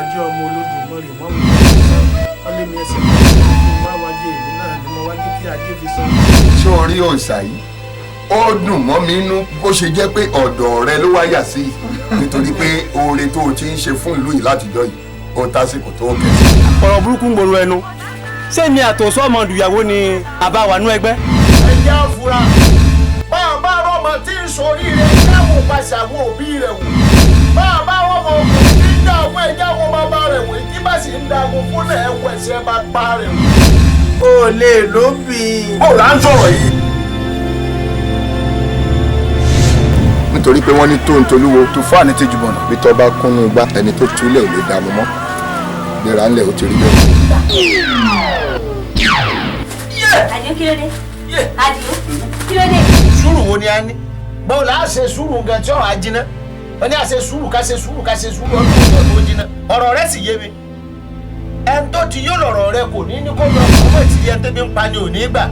ajé ọmọ Olódùmarè mọ́ mi wọ́n lé mi ẹsẹ̀ máa wájú èmi náà ni mo wájú kí ajé fi sọ. ṣé o rí òòṣà yìí ó dùn mọ́ mi inú bó ṣe jẹ́ pé ọ̀dọ̀ rẹ ló wáyà sí nítorí pé oore tó o ti ń ṣe fún ìlú yìí látijọ́ yìí ó tásìkò tó kẹsì. ọ̀rọ̀ burúkú ń gbòòrò ẹnu ṣé mi àtòsọ́ ọmọ ìdùyàwó ni àbáwánú ẹgbẹ́. ẹ jẹ́ àfúrá bá rọmọ tí ń sori rẹ̀ dáhùn pàṣẹ àwọn òbí rẹ̀ wò bá rọmọ òkùnrin tí ń dá àwọn ẹja àwọn bàbá rẹ̀ wò tí bá sì ń da àwọn fúnlẹ̀ ẹ̀wọ̀ ẹ̀sẹ̀ bá pa rẹ̀ wò. o lè ló bì í. bó la ń sọ̀rọ̀ yìí. nítorí pé wọ́n ní tó ń tolúwo tó fún àní tìjú bọ̀nà bí tọ́ bá kúnnú gbá ẹni tó túlẹ̀ ò lè dààmú mọ́ gbéra ńlẹ̀ ó ti rí bẹ́ẹ̀. Àdìó kí ló dé? Àdìó kí ló dé? Sùúrù wo ni a ní báwo la ṣe sùúrù gan tí ọ̀rọ̀ á jiná wọ́n ní àṣẹ sùúrù ká ṣe sùúrù ká ṣe sùúrù ọdún tó jiná ọ̀rọ̀ rẹ sì yé mi ẹni tó ti yó lọ̀rọ̀ rẹ kò ní ní kó lọ ọmọ ìtìrí ẹni tó bí ń pa ni ò ní gbà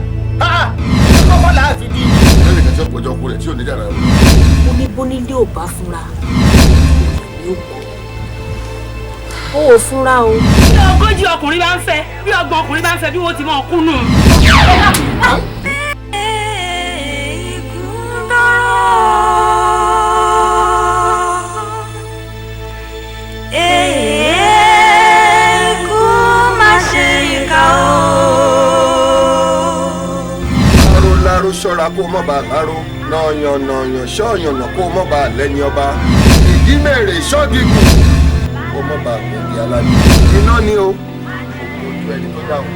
kọ́kọ́ là á fi di. lẹ́yìn kan tí ọ̀pọ̀ ọjọ́ kú rẹ̀ tí ò ní dára rẹ̀. Ó ní bónílé ò bá fúnra ó ò fúnra o. bí ogójì ọkùnrin bá ń fẹ́ bí ọgbọ̀n ọkùnrin bá ń fẹ́ bí wọ́n ti máa kú nù. ṣọ́ra kó mọ́ bá àárò nàyànnàyàn ṣọ́ọ̀yànnà kó mọ́ bá lẹ́ni ọba ìdí mẹ́rẹ̀ ṣọ́ọ̀gìgùn kó mọ́ bá gbòógì aládùn iná ni o ojú ẹni tó dáhùn.